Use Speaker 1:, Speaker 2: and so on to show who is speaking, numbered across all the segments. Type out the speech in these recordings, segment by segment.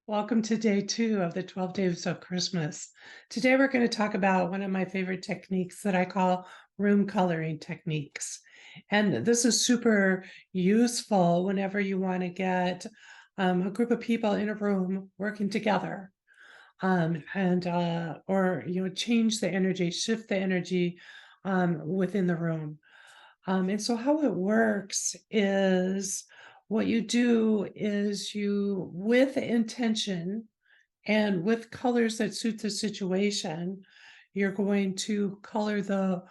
Speaker 1: Welcome to day 2 of the 12 Days of Christmas. Today we're going to talk about one of my favorite techniques that I call room coloring techniques. And this is super useful whenever you want to get a group of people in a room working together, and or change the energy, shift the energy within the room. And so how it works is what you do is you, with intention and with colors that suit the situation, you're going to color the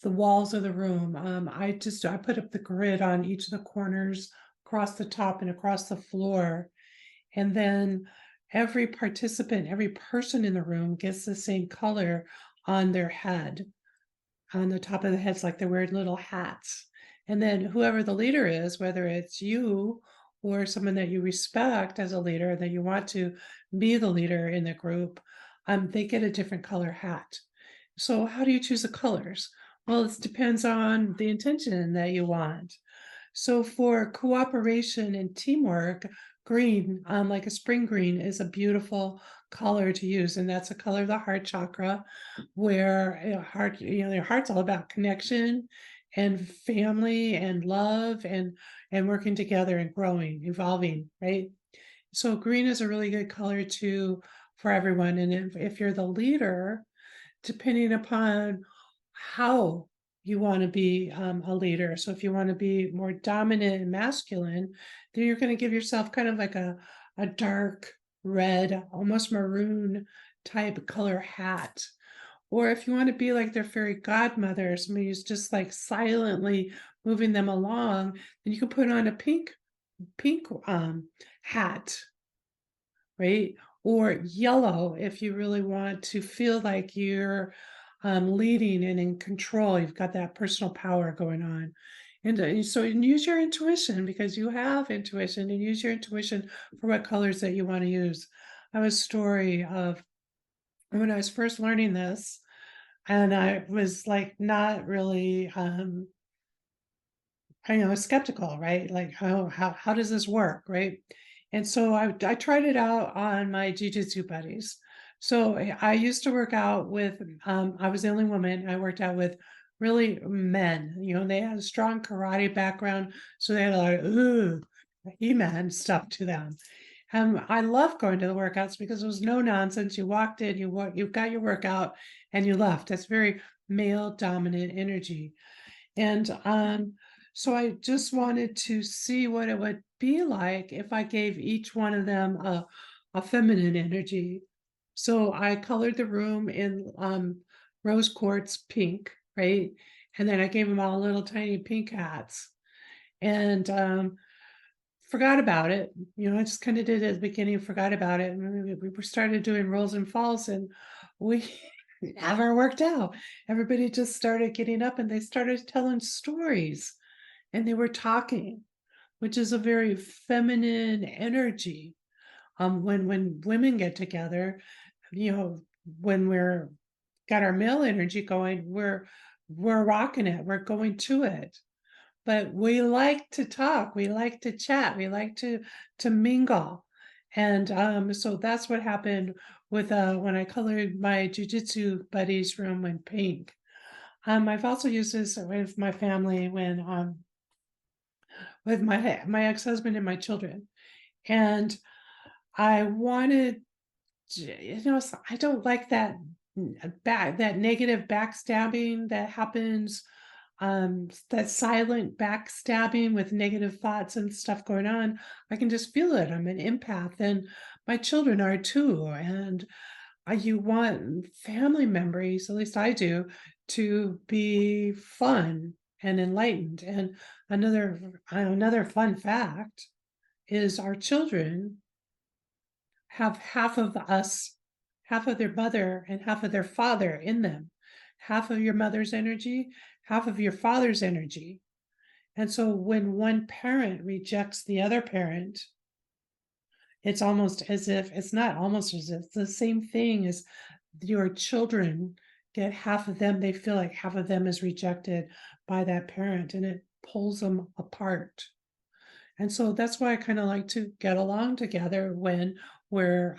Speaker 1: walls of the room. I put up the grid on each of the corners, across the top and across the floor, and then every participant, every person in the room gets the same color on their head, on the top of the heads, like they're wearing little hats. And then whoever the leader is, whether it's you or someone that you respect as a leader, that you want to be the leader in the group, they get a different color hat. So how do you choose the colors? Well, it depends on the intention that you want. So for cooperation and teamwork, green, like a spring green, is a beautiful color to use, and that's a color of the heart chakra, where heart, your heart's all about connection and family and love and working together and growing, evolving, right? So green is a really good color to for everyone, and if you're the leader, depending upon how you want to be a leader. So if you want to be more dominant and masculine, then you're going to give yourself kind of like a dark red, almost maroon type color hat. Or if you want to be like their fairy godmother, somebody who's just like silently moving them along, then you can put on a pink hat, right? Or yellow if you really want to feel like you're leading and in control. You've got that personal power going on. And use your intuition, because you have intuition, and use your intuition for what colors that you want to use. I have a story of when I was first learning this, and I was like not really skeptical, right? Like how does this work, right? And so I tried it out on my jujitsu buddies. So I used to work out with I was the only woman. I worked out with really men. They had a strong karate background, so they had a lot of He-Man stuff to them. I love going to the workouts because it was no nonsense. You walked in, you got your workout, and you left. That's very male dominant energy. And so I just wanted to see what it would be like if I gave each one of them a feminine energy. So I colored the room in rose quartz pink, right? And then I gave them all little tiny pink hats, and forgot about it. I just kind of did it at the beginning, forgot about it. And we started doing rolls and falls, and we never worked out. Everybody just started getting up and they started telling stories, and they were talking, which is a very feminine energy. When women get together, you know, when we're got our male energy going, we're rocking it, we're going to it. But we like to talk, we like to chat, we like to mingle. And so that's what happened with when I colored my jujitsu buddies room in pink. I've also used this with my family when with my ex-husband and my children. And I wanted I don't like that negative backstabbing that happens, that silent backstabbing with negative thoughts and stuff going on. I can just feel it. I'm an empath, and my children are too. And you want family memories, at least I do, to be fun and enlightened. And another fun fact is our children have half of us, half of their mother and half of their father in them. Half of your mother's energy, half of your father's energy. And so when one parent rejects the other parent, it's almost as if it's not almost as if it's the same thing as your children get half of them, they feel like half of them is rejected by that parent, and it pulls them apart. And so that's why I kind of like to get along together when where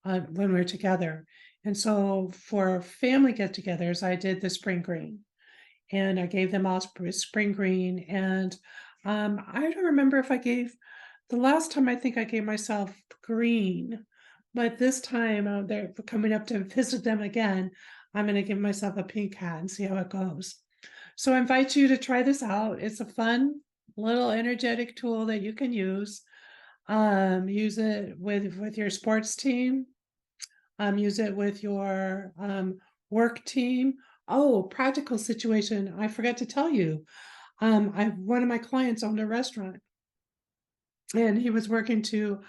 Speaker 1: when we're together. And so for family get-togethers, I did the spring green, and I gave them all spring green. And I don't remember if I gave the last time. I think I gave myself green, but this time they're coming up to visit them again. I'm going to give myself a pink hat and see how it goes. So I invite you to try this out. It's a fun little energetic tool that you can use. Use it with your sports team. Use it with your work team. Oh, practical situation. I forgot to tell you. I one of my clients owned a restaurant, and he was working to,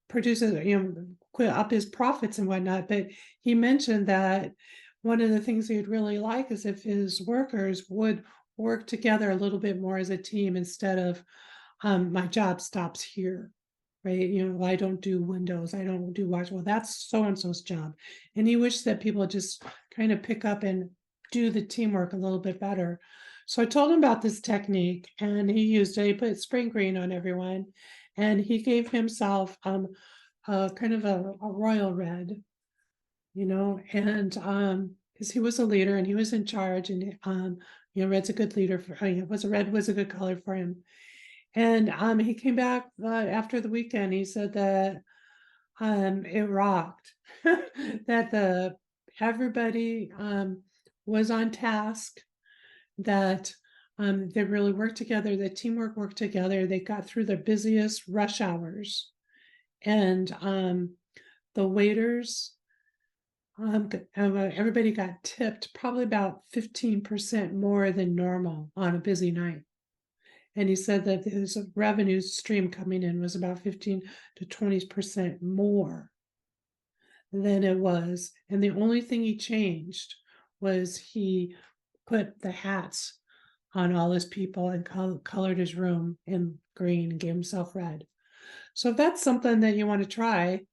Speaker 1: produce a, quit up his profits and whatnot. But he mentioned that one of the things he'd really like is if his workers would work together a little bit more as a team instead of my job stops here, right? I don't do windows, I don't do watch. Well, that's so and so's job. And he wished that people just kind of pick up and do the teamwork a little bit better. So I told him about this technique, and he used it. He put spring green on everyone, and he gave himself a kind of a royal red, and because he was a leader and he was in charge, and red's a good leader for was a red was a good color for him. And he came back after the weekend. He said that it rocked, that the everybody was on task, that they really worked together, the teamwork worked together. They got through the busiest rush hours, and the waiters, everybody got tipped probably about 15% more than normal on a busy night. And he said that his revenue stream coming in was about 15 to 20% more than it was. And the only thing he changed was he put the hats on all his people and colored his room in green and gave himself red. So if that's something that you want to try,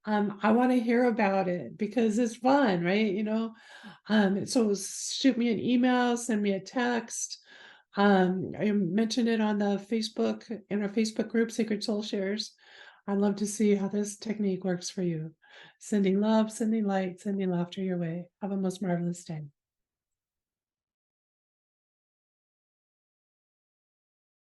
Speaker 1: I want to hear about it because it's fun, right? So shoot me an email, send me a text. I mentioned it on the Facebook, in our Facebook group, Sacred Soul Shares. I'd love to see how this technique works for you. Sending love, sending light, sending laughter your way. Have a most marvelous day.